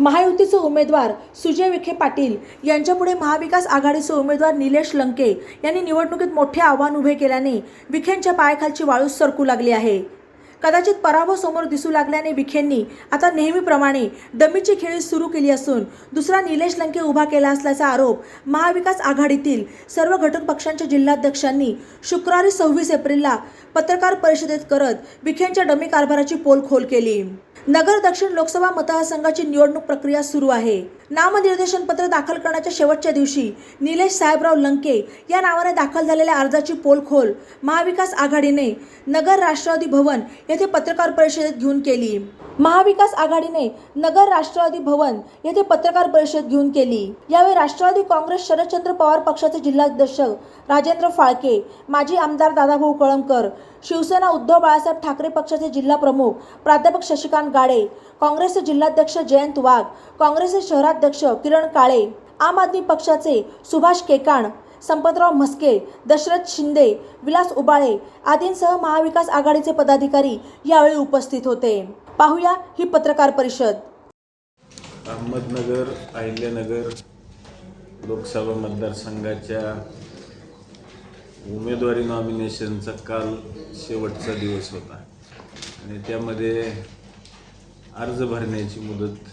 महायुतीचे उमेदवार सुजय विखे पाटील यांच्यापुढे महाविकास आघाडीचे उमेदवार निलेश लंके यांनी निवडणुकीत मोठे आव्हान उभे केल्याने विखेंच्या पायाखालची वाळू सरकू लागली आहे। कदाचित पराभव समोर दिसू लागल्याने विखेंनी आता नेहमीप्रमाणे डमीची खेळी सुरू केली असून दुसरा निलेश लंके उभा केला असल्याचा आरोप महाविकास आघाडीतील सर्व घटक पक्षांच्या जिल्हाध्यक्षांनी शुक्रवारी 26 एप्रिलला पत्रकार परिषदेत करत विखेंच्या डमी कारभाराची पोलखोल केली। नगर दक्षिण लोकसभा मतदारसंघाची निवडणूक प्रक्रिया सुरू आहे। नामनिर्देशन पत्र दाखल करण्याच्या शेवटच्या दिवशी निलेश साहेबराव लंके या नावाने दाखल झालेल्या अर्जाची पोलखोल महाविकास आघाडीने नगर राष्ट्रवादी भवन येथे पत्रकार परिषदेत घेऊन केली। महाविकास आघाडीने नगर राष्ट्रवादी भवन येथे पत्रकार परिषद घेऊन केली। यावेळी राष्ट्रवादी काँग्रेस शरदचंद्र पवार पक्षाचे जिल्हाध्यक्ष राजेंद्र फाळके, माजी आमदार दादाभाऊ कळमकर, शिवसेना उद्धव बाळासाहेब ठाकरे पक्षाचे जिल्हा प्रमुख प्राध्यापक शशिकांत गाडे, काँग्रेसचे जिल्हाध्यक्ष जयंत वाघ, काँग्रेसचे शहराध्यक्ष किरण काळे, आम आदमी पक्षाचे सुभाष केकाण, संपतराव म्हस्के, दशरथ शिंदे, विलास उबाळे आदींसह महाविकास आघाडीचे पदाधिकारी यावेळी उपस्थित होते। पाहूया ही पत्रकार परिषद। अहमदनगर अहिल्यानगर लोकसभा मतदारसंघाच्या उमेदवारी नॉमिनेशनचा काल शेवटचा दिवस होता आणि त्यामध्ये अर्ज भरण्याची मुदत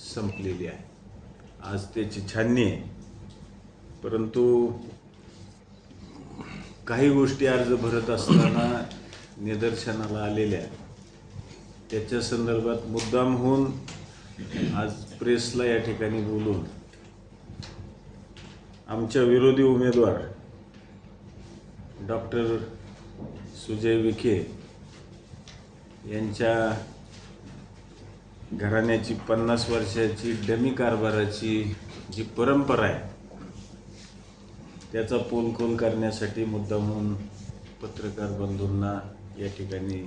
संपलेली आहे। आज त्याची छाननी आहे, परंतु काही गोष्टी अर्ज भरत असताना निदर्शनाला आलेल्या त्याच्या संदर्भात मुद्दाम होऊन आज प्रेसला या ठिकाणी बोलून आमच्या विरोधी उमेदवार डॉक्टर सुजय विखे यांच्या घराण्याची 50 वर्षाची डमी कारभाराची जी परंपरा आहे त्याचा पोलखोल करण्यासाठी मुद्दामहून पत्रकार बंधूंना या ठिकाणी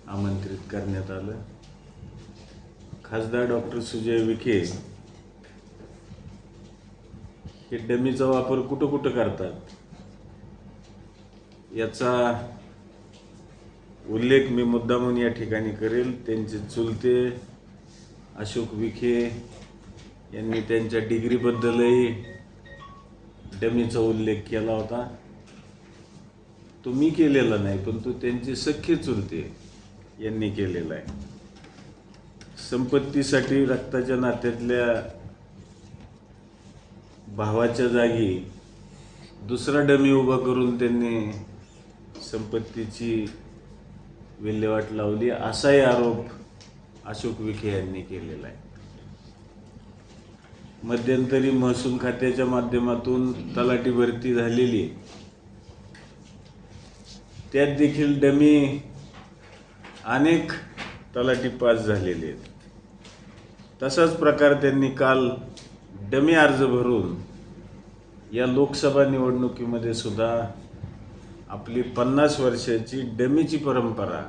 आमंत्रित करण्यात आलं। खासदार डॉक्टर सुजय विखे हे डमीचा वापर कुठं करतात याचा उल्लेख मी मुद्दामून या ठिकाणी करेल। त्यांचे चुलते अशोक विखे यांनी त्यांच्या डिग्रीबद्दलही डमीचा उल्लेख केला होता। तो मी केलेला नाही, पण तो त्यांचे सख्खे चुलते यांनी केलेला आहे। संपत्तीसाठी रक्ताच्या नात्यातल्या भावाच्या जागी दुसरा डमी उभा करून त्यांनी संपत्तीची विल्हेवाट लावली असाही आरोप अशोक विखे यांनी केलेला आहे। मध्यंतरी महसूल खात्याच्या माध्यमातून तलाठी भरती झालेली, त्यात देखील डमी अनेक तलाठी पास झालेले आहेत। तसाच प्रकार त्यांनी काल डमी अर्ज भरून या लोकसभा निवडणुकीमध्ये सुद्धा आपली 50 वर्षाची डमीची परंपरा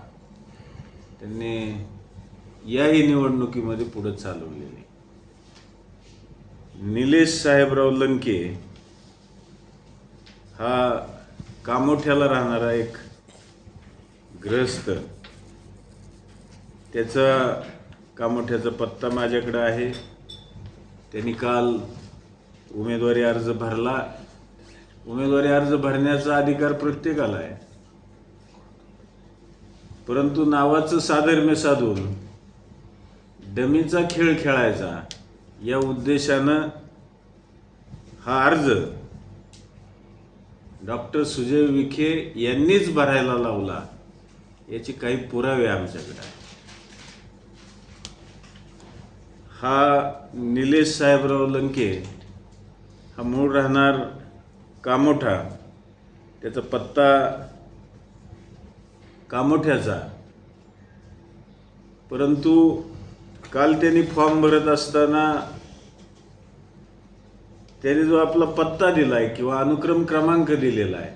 त्यांनी याही निवडणुकीमध्ये पुढे चालवलेली। निलेश साहेबराव लंके हा कामोठ्याला राहणारा एक ग्रहस्थ, त्याचा कामोठ्याचा पत्ता माझ्याकडे आहे। त्यांनी काल उमेदवारी अर्ज भरला। उमेदवारी अर्ज भरण्याचा अधिकार प्रत्येकाला आहे, परंतु नावाचं साधर्म्य साधून डमीचा खेळ खेळायचा या उद्देशानं हा अर्ज डॉक्टर सुजय विखे यांनीच भरायला लावला याचे काही पुरावे आमच्याकडे आहेत। हा निलेश साहेबराव लंके हा मूळ राहणार कामोठा, त्याचा पत्ता कामोठ्याचा, परंतु काल त्यांनी फॉर्म भरत असताना त्यांनी जो आपला पत्ता दिलाय किंवा अनुक्रम क्रमांक दिलेला आहे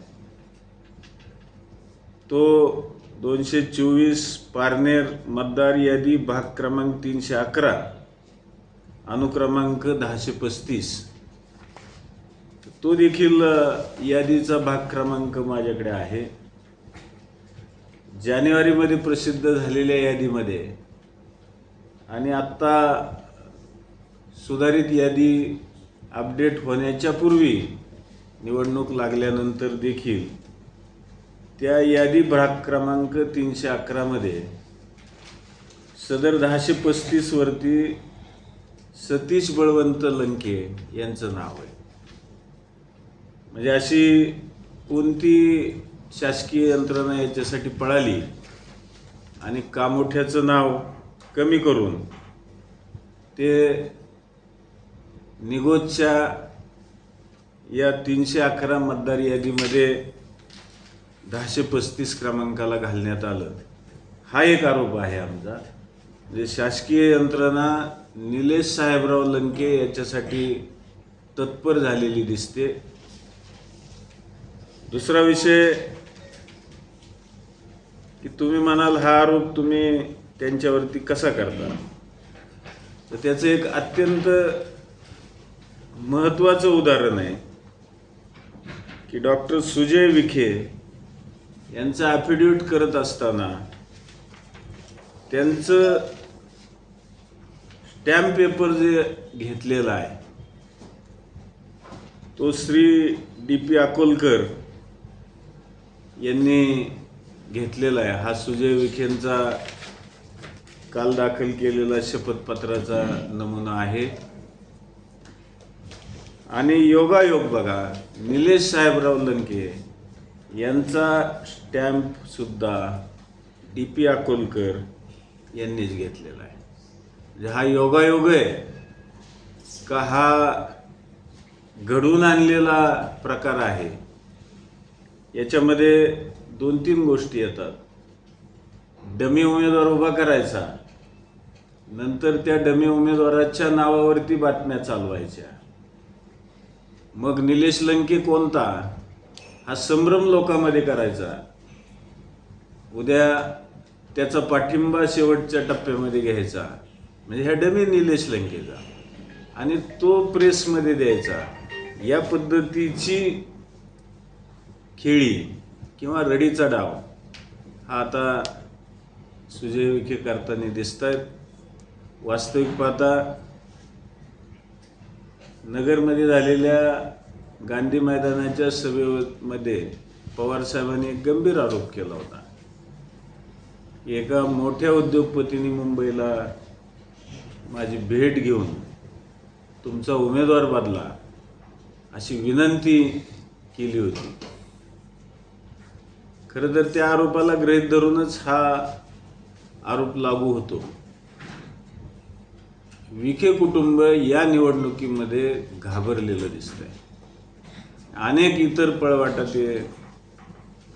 तो 224 पारनेर मतदार यादी भाग क्रमांक 311 अनुक्रमांक 1035, तो देखील यादीचा भाग क्रमांक माझ्याकडे आहे। जानेवारीमध्ये प्रसिद्ध झालेल्या यादीमध्ये आणि आत्ता सुधारित यादी अपडेट होण्याच्या पूर्वी निवडणूक लागल्यानंतर देखील त्या यादी भाग क्रमांक 311 मध्ये सदर 1035 वरती सतीश बळवंत लंके यांचं नाव आहे. म्हणजे अशी कोणती शासकीय यंत्रणा याच्यासाठी पळाली आणि कामोठ्याचं नाव कमी करून ते निगोजच्या या 311 मतदार यादीमध्ये 1035 क्रमांकाला घालण्यात आलं. हा एक आरोप आहे आमचा. म्हणजे शासकीय यंत्रणा निलेश साहेबराव लंके याच्यासाठी तत्पर झालेली दिसते. दुसरा विषय की तुम्ही म्हणाल हा आरोप तुम्ही त्यांच्यावरती कसा करता, तर त्याचं एक अत्यंत महत्त्वाचं उदाहरण आहे की डॉक्टर सुजय विखे यांचं ॲफिडेविट करत असताना त्यांचं स्टॅम्प पेपर जे घेतलेला आहे तो श्री D.P. अकोलकर यांनी घेतलेला आहे. हा सुजय विखेंचा काल दाखल केलेला शपथपत्राचा नमुना आहे. आणि योगायोग बघा, निलेश साहेबराव लंके यांचा स्टॅम्प सुद्धा D.P. अकोलकर यांनीच घेतलेला आहे. म्हणजे हा योगायोग आहे का हा घडवून आणलेला प्रकार आहे. याच्यामध्ये 2-3 गोष्टी येतात. डमी उमेदवार उभा करायचा, नंतर त्या डमी उमेदवाराच्या नावावरती बातम्या चालवायच्या. मग निलेश लंके कोणता हा संभ्रम लोकांमध्ये करायचा. उद्या त्याचा पाठिंबा शेवटच्या टप्प्यामध्ये घ्यायचा, म्हणजे ह्या डमी निलेश लंकेचा, आणि तो प्रेसमध्ये द्यायचा. या पद्धतीची खेळी किंवा रडीचा डाव हा आता सुजय विखे करताना दिसत आहेत. वास्तविक पाहता नगरमध्ये झालेल्या गांधी मैदानाच्या सभेमध्ये पवार साहेबांनी एक गंभीर आरोप केला होता. एका मोठ्या उद्योगपतींनी मुंबईला माझी भेट घेऊन तुमचा उमेदवार बदला अशी विनंती केली होती. खरं तर त्या आरोपाला गृहीत धरूनच हा आरोप लागू होतो. विखे कुटुंब या निवडणुकीमध्ये घाबरलेलं दिसतंय. अनेक इतर पळवाटा ते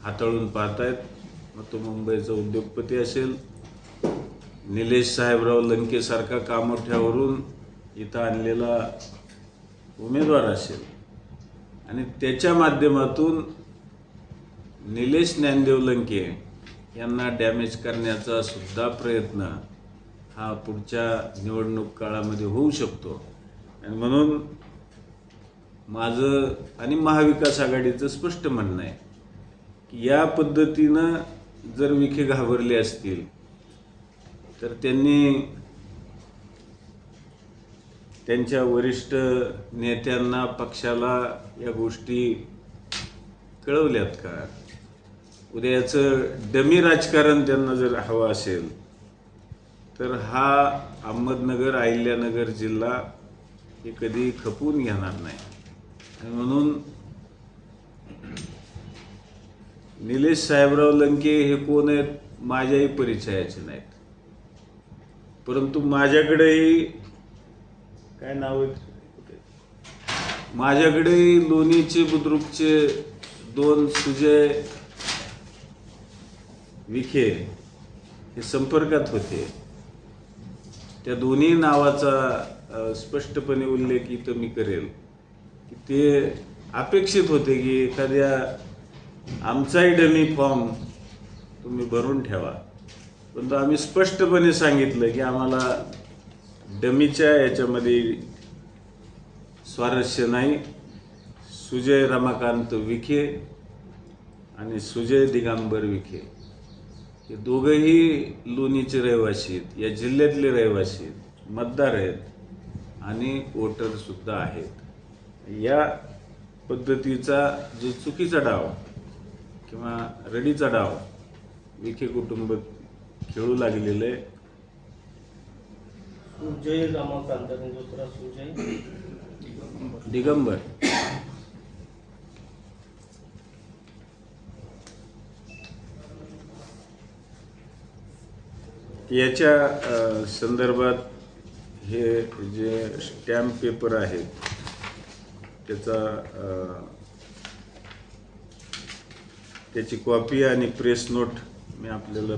हाताळून पाहतायत. मग तो मुंबईचा उद्योगपती असेल, निलेश साहेबराव लंकेसारखा कामोठ्यावरून इथं आणलेला उमेदवार असेल, आणि त्याच्या माध्यमातून निलेश ज्ञानदेव लंके यांना डॅमेज करण्याचा सुद्धा प्रयत्न हा पुढच्या निवडणूक काळामध्ये होऊ शकतो. आणि म्हणून माझं आणि महाविकास आघाडीचं स्पष्ट म्हणणं आहे की या पद्धतीनं जर विखे घाबरले असतील तर त्यांनी त्यांच्या वरिष्ठ नेत्यांना, पक्षाला या गोष्टी कळवल्यात का? उद्या याचं डमी राजकारण त्यांना जर हवं असेल तर हा अहमदनगर, अहिल्यानगर जिल्हा हे कधी खपवून घेणार नाही. आणि म्हणून निलेश साहेबराव लंके हे कोण आहेत माझ्याही परिचयाचे नाहीत, परंतु माझ्याकडेही काय नाव आहे, माझ्याकडेही लोणीचे बुद्रुकचे 2 सुजय विखे हे संपर्कात होते. त्या दोन्ही नावाचा स्पष्टपणे उल्लेख इथं मी करेल की ते अपेक्षित होते की एखाद्या आमचाही डमी फॉर्म तुम्ही भरून ठेवा. परंतु आम्ही स्पष्टपणे सांगितलं की आम्हाला डमीच्या याच्यामध्ये स्वारस्य नाही. सुजय रमाकांत विखे आणि सुजय दिगंबर विखे हे दोघंही लोणीचे रहिवासी आहेत, या जिल्ह्यातले रहिवासी आहेत, मतदार आहेत. आणि वोटरसुद्धा आहेत. या पद्धतीचा जो चुकीचा डाव किंवा रडीचा डाव विखे कुटुंब खेळू लागलेलं आहे. सुजय रमाकांत आणि दुसरा सुजय दिगंबर याच्या संदर्भात हे जे स्टॅम्प पेपर आहेत त्याची कॉपी आणि प्रेस नोट मी आपल्याला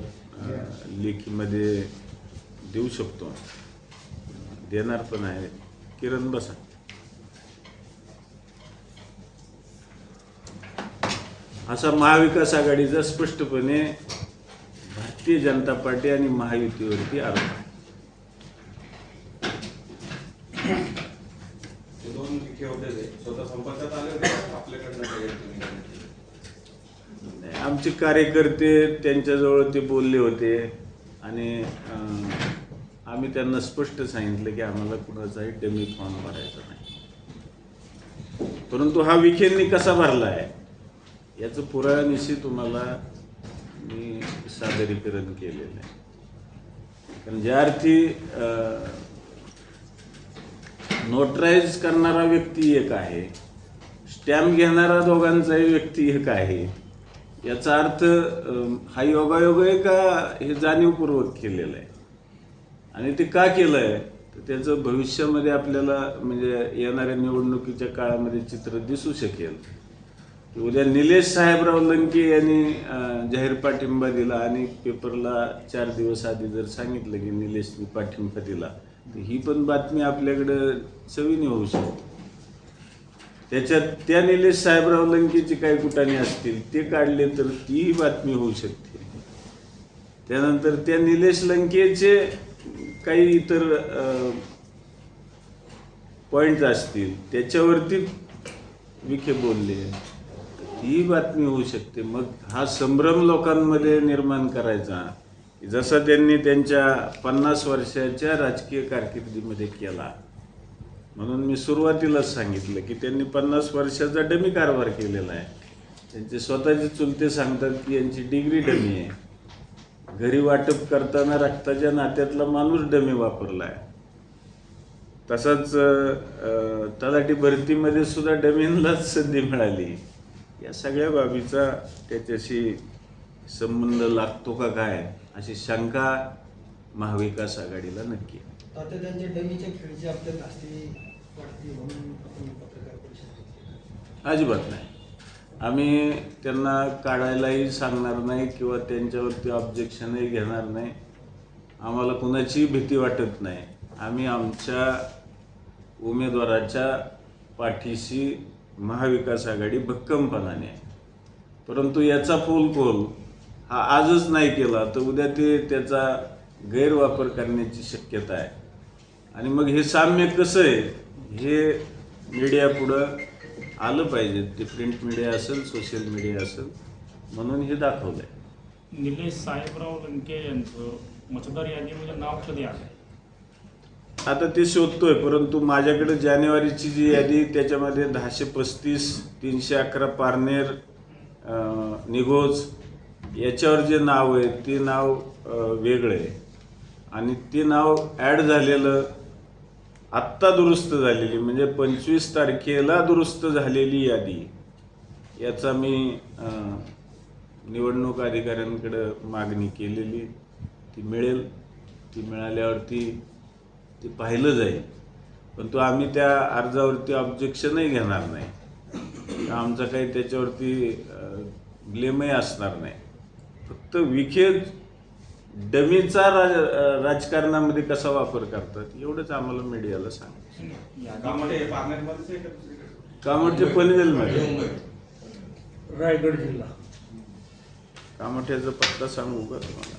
लेखीमध्ये देऊ शकतो, देणार पण आहे. किरण बसा. असा महाविकास आघाडीचा स्पष्टपणे भारतीय जनता पार्टी आणि महायुतीवरती आरोप आहे. दोन विखे होते ते स्वतः संपर्कात आले होते आपल्याकडनं. आमचे कार्यकर्ते त्यांच्याजवळ ते बोलले होते आणि आम्ही त्यांना स्पष्ट सांगितलं की आम्हाला कुणाचाही डमी फॉर्म भरायचा नाही. परंतु हा विखेंनी कसा भरला आहे याचं पुराव्यानिशी तुम्हाला मी सादरीकरण केलेलं आहे. कारण ज्या अर्थी नोटराईज करणारा व्यक्ती एक आहे, स्टॅम्प घेणारा दोघांचाही व्यक्ती एक आहे, याचा अर्थ हा योगायोग आहे का हे जाणीवपूर्वक केलेलं आहे. आणि ते का केलं आहे तर त्याचं भविष्यामध्ये आपल्याला म्हणजे येणाऱ्या निवडणुकीच्या काळामध्ये चित्र दिसू शकेल. उद्या निलेश साहेबराव लंके यांनी जाहीर पाठिंबा दिला आणि पेपरला 4 दिवस आधी जर सांगितलं की निलेशनी पाठिंबा दिला तर ही पण बातमी आपल्याकडं चवीने होऊ शकते. त्याच्यात त्या निलेश साहेबराव लंकेची काही कुटाणी असतील ते काढले तर तीही बातमी होऊ शकते. त्यानंतर त्या निलेश लंकेचे काही इतर पॉईंट असतील त्याच्यावरती विखे बोलले ही बातमी होऊ शकते. मग हा संभ्रम लोकांमध्ये निर्माण करायचा जसा त्यांनी त्यांच्या 50 वर्षाच्या राजकीय कारकिर्दीमध्ये केला. म्हणून मी सुरुवातीलाच सांगितलं की त्यांनी 50 वर्षाचा डमी कारभार केलेला आहे. त्यांचे स्वतःचे चुलते सांगतात की यांची डिग्री डमी आहे. घरी वाटप करताना रक्ताच्या नात्यातला माणूस डमी वापरला आहे. तसाच तलाठी भरतीमध्ये सुद्धा डमींनाच संधी मिळाली. या सगळ्या बाबीचा त्याच्याशी संबंध लागतो का काय अशी शंका महाविकास आघाडीला नक्की आहे. आता त्यांच्या डमीच्या खेळीची आपल्या धास्ती वाढती म्हणून आपण पत्रकार परिषद अजिबात नाही. आम्ही त्यांना काढायलाही सांगणार नाही किंवा त्यांच्यावरती ऑब्जेक्शनही घेणार नाही. आम्हाला कुणाचीही भीती वाटत नाही. आम्ही आमच्या उमेदवाराच्या पाठीशी महाविकास आघाडी भक्कमपणाने आहे. परंतु याचा पोलखोल हा आजच नाही केला तर उद्या ते त्याचा गैरवापर करण्याची शक्यता आहे. आणि मग हे साम्य कसं आहे हे मीडिया पुढं आलं पाहिजे. ते प्रिंट मीडिया असेल, सोशल मीडिया असेल, म्हणून हे दाखवलं आहे. निलेश साहेबराव लंके यांचं मतदार यादीमध्ये नाव कधी आलं? आता ते शोधतोय. परंतु माझ्याकडे जानेवारीची जी यादी त्याच्यामध्ये 1035, 311 पारनेर, निघोज याच्यावर जे नाव आहे ते नाव वेगळं आहे. आणि ते नाव ॲड झालेलं आत्ता दुरुस्त झालेली म्हणजे 25 तारखेला दुरुस्त झालेली यादी याचा मी निवडणूक अधिकाऱ्यांकडे मागणी केलेली. ती मिळेल. ती मिळाल्यावरती ते पाहिलं जाईल. पण तो आम्ही त्या अर्जावरती ऑब्जेक्शनही घेणार नाही. आमचा काही त्याच्यावरती ब्लेमही असणार नाही. फक्त विखे डमीचा राजकारणामध्ये कसा वापर करतात एवढंच आम्हाला मीडियाला सांग. कामोठे पनवेलमध्ये, रायगड जिल्हा. कामोठ्याचा पत्ता सांगू का तुम्हाला?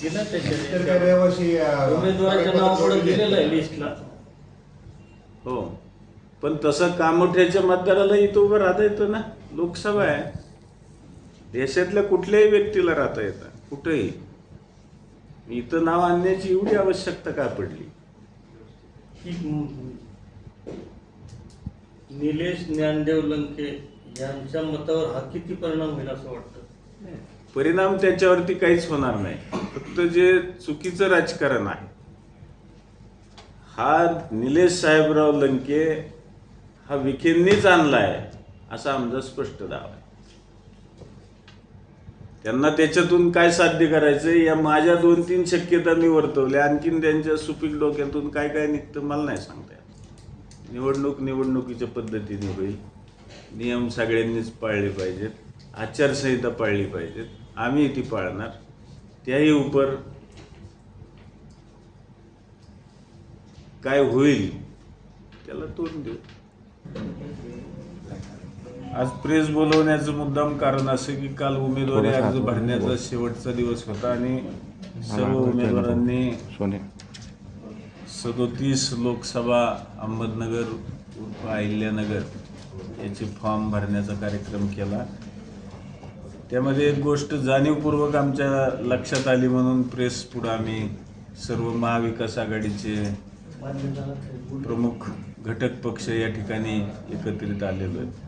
दिला त्याच्या उमेदवाराचं नाव पुढे दिलेलं आहे लिस्टला. हो, पण तसं कामोठ्याच्या मतदाराला इथं उभं राहता येतं ना. लोकसभा आहे. देशातल्या कुठल्याही व्यक्तीला राहता येतं कुठेही. इथं नाव आणण्याची एवढी आवश्यकता का पडली? की निलेश ज्ञानदेव लंके यांच्या मतावर हा किती परिणाम होईल असं वाटतं? परिणाम त्याच्यावरती काहीच होणार नाही. फक्त जे चुकीचं राजकारण आहे, हा निलेश साहेबराव लंके हा विखेंनीच आणलाय असा आमचा स्पष्ट दावा आहे. त्यांना त्याच्यातून काय साध्य करायचं या माझ्या 2-3 शक्यता मी वर्तवल्या. आणखीन त्यांच्या सुपीक डोक्यातून काय काय निघतं मला नाही सांगता येत. निवडणुकीच्या पद्धतीने होईल. नियम सगळ्यांनीच पाळले पाहिजेत. आचारसंहिता पाळली पाहिजेत. आम्ही ती पाळणार. त्याही उपर काय होईल त्याला तोंड देऊ. आज प्रेस बोलवण्याचं मुद्दाम कारण असं की काल उमेदवारी अर्ज भरण्याचा शेवटचा दिवस होता आणि सर्व उमेदवारांनी 37 लोकसभा अहमदनगर उर्फ अहिल्यानगर याचे फॉर्म भरण्याचा कार्यक्रम केला. त्यामध्ये एक गोष्ट जाणीवपूर्वक आमच्या लक्षात आली म्हणून प्रेस पुढे आम्ही सर्व महाविकास आघाडीचे प्रमुख घटक पक्ष या ठिकाणी एकत्रित आलेलो आहे.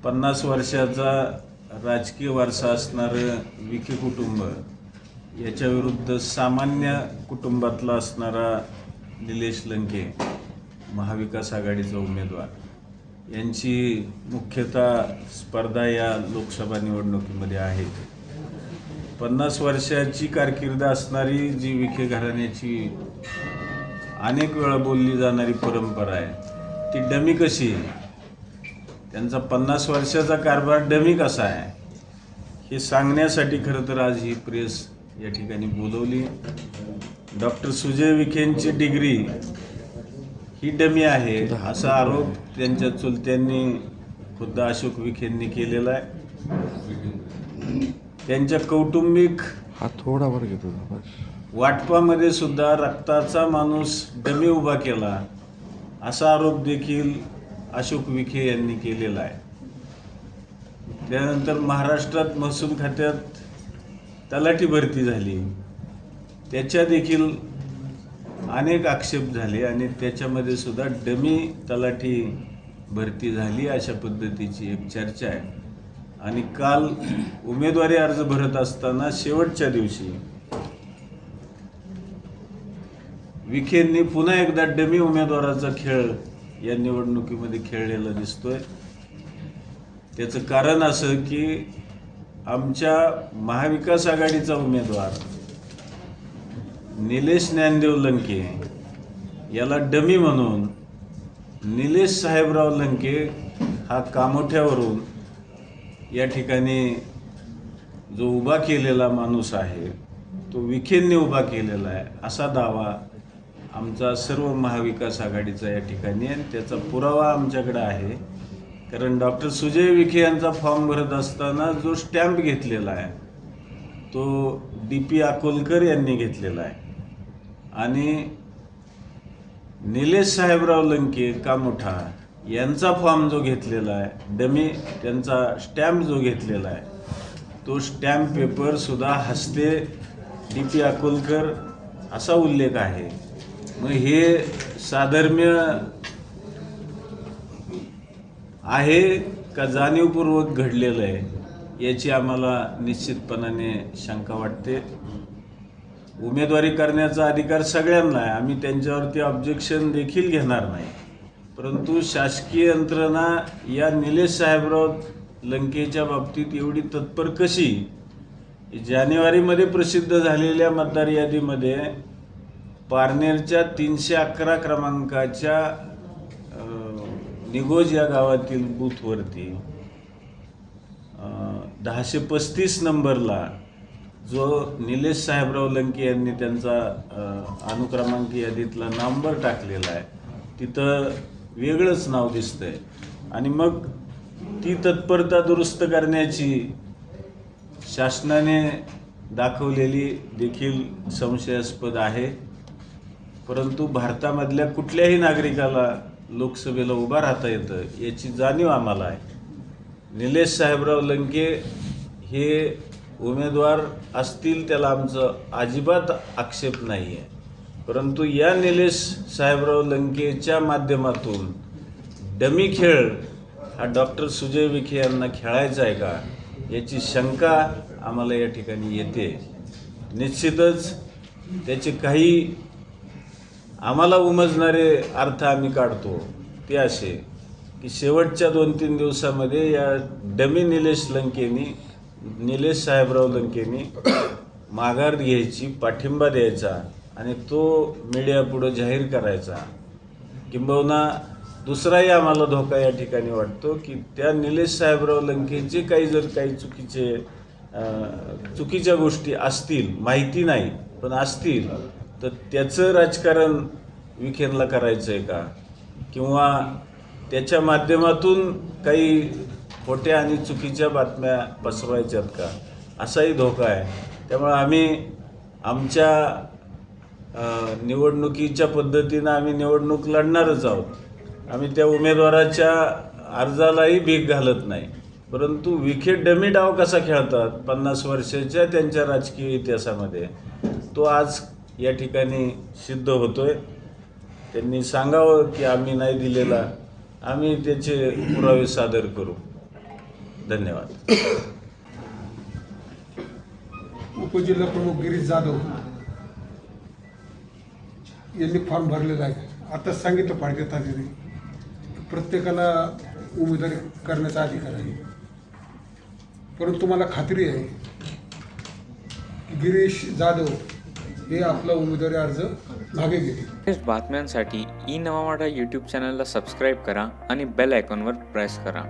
50 वर्षाचा राजकीय वारसा असणारं विखे कुटुंब याच्या विरुद्ध सामान्य कुटुंबातला असणारा निलेश लंके महाविकास आघाडीचा उमेदवार यांची मुख्यतः स्पर्धा या लोकसभा निवडणुकीमध्ये आहे. 50 वर्षाची कारकीर्द असणारी जी विखे घराण्याची अनेक वेळा बोलली जाणारी परंपरा आहे ती डमी कशी आहे, त्यांचा 50 वर्षाचा कारभार डमी कसा आहे हे सांगण्यासाठी खरं तर आज ही प्रेस या ठिकाणी बोलवली. डॉक्टर सुजय विखेंची डिग्री ही डमी आहे असा आरोप त्यांच्या चुलत्यांनी खुद्द अशोक विखेंनी केलेला आहे. त्यांच्या कौटुंबिक वाटपामध्ये सुद्धा रक्ताचा माणूस डमी उभा केला असा आरोप देखील अशोक विखे यांनी केलेला आहे. त्यानंतर महाराष्ट्रात महसूल खात्यात तलाठी भरती झाली, त्याच्या देखील अनेक आक्षेप झाले आणि त्याच्यामध्ये सुद्धा डमी तलाठी भरती झाली अशा पद्धतीची एक चर्चा आहे. आणि काल उमेदवारी अर्ज भरत असताना शेवटच्या दिवशी विखेंनी पुन्हा एकदा डमी उमेदवाराचा खेळ या निवडणुकीमध्ये खेळलेला दिसतोय. त्याचं कारण असं की आमच्या महाविकास आघाडीचा उमेदवार निलेश ज्ञानदेव लंके याला डमी म्हणून निलेश साहेबराव लंके हा कामोठ्यावरून या ठिकाणी जो उभा केलेला माणूस आहे तो विखेंनी उभा केलेला आहे असा दावा आमचा सर्व महाविकास आघाडीचा या ठिकाणी आणि त्याचा पुरावा आमच्याकडे आहे. कारण डॉक्टर सुजय विखे यांचा फॉर्म भरत असताना जो स्टॅम्प घेतलेला आहे तो DP अकोलकर यांनी घेतलेला आहे आणि निलेश साहेबराव लंके कामोठा यांचा फॉर्म जो घेतलेला आहे डमी त्यांचा स्टॅम्प जो घेतलेला आहे तो स्टॅम्प पेपर सुद्धा हस्ते DP अकोलकर असा उल्लेख आहे. मग हे साधर्म्य आहे का जाणीवपूर्वक घडलेलं आहे याची आम्हाला निश्चितपणाने शंका वाटते. उमेदवारी करण्याचा अधिकार सगळ्यांना आहे, आम्ही त्यांच्यावरती ऑब्जेक्शन देखील घेणार नाही. परंतु शासकीय यंत्रणा या निलेश साहेबराव लंकेच्या बाबतीत एवढी तत्पर कशी? जानेवारीमध्ये प्रसिद्ध झालेल्या मतदार यादीमध्ये पारनेरच्या 311 क्रमांकाच्या निगोज या गावातील बूथवरती 1035 नंबरला जो निलेश साहेबराव लंके यांनी त्यांचा अनुक्रमांक यादीतला नंबर टाकलेला आहे तिथं वेगळंच नाव दिसतंय आणि मग ती तत्परता दुरुस्त करण्याची शासनाने दाखवलेली देखील संशयास्पद आहे. परंतु भारतामधल्या कुठल्याही नागरिकाला लोकसभेला उभा राहता येतं याची जाणीव आम्हाला आहे. निलेश साहेबराव लंके हे उमेदवार असतील त्याला आमचं अजिबात आक्षेप नाही आहे. परंतु या निलेश साहेबराव लंकेच्या माध्यमातून डमी खेळ हा डॉक्टर सुजय विखे यांना खेळायचा आहे का याची शंका आम्हाला या ठिकाणी येते. निश्चितच त्याचे काही आम्हाला उमजणारे अर्थ आम्ही काढतो. ते असे की शेवटच्या 2-3 दिवसामध्ये या डमी निलेश साहेबराव लंकेनी माघार घ्यायची, पाठिंबा द्यायचा आणि तो मीडियापुढं जाहीर करायचा. किंबहुना दुसराही आम्हाला धोका या ठिकाणी वाटतो की त्या निलेश साहेबराव लंकेचे काही चुकीच्या गोष्टी असतील, माहिती नाही पण असतील, तर त्याचं राजकारण विखेंना करायचं आहे का किंवा त्याच्या माध्यमातून काही खोट्या आणि चुकीच्या बातम्या पसरवायच्यात का असाही धोका आहे. त्यामुळे आम्ही आमच्या निवडणुकीच्या पद्धतीनं आम्ही निवडणूक लढणारच आहोत. आम्ही त्या उमेदवाराच्या अर्जालाही भीक घालत नाही. परंतु विखे डमी डाव कसा खेळतात 50 वर्षाच्या त्यांच्या राजकीय इतिहासामध्ये तो आज या ठिकाणी सिद्ध होतोय. त्यांनी सांगावं की आम्ही नाही दिलेला, आम्ही त्याचे पुरावे सादर करू. धन्यवाद. उपजिल्हा प्रमुख गिरीश जाधव यांनी फॉर्म भरलेला आहे. आता सांगितलं पाहिजे तात्याने प्रत्येकाला उमेदवारी करण्याचा अधिकार आहे, परंतु मला खात्री आहे की गिरीश जाधव हे आपला उमेदवारी अर्ज मागे घेतील. बातम्यांसाठी ई नवा मराठा यूट्यूब चॅनलला सबस्क्राईब करा आणि बेल आयकॉनवर प्रेस करा.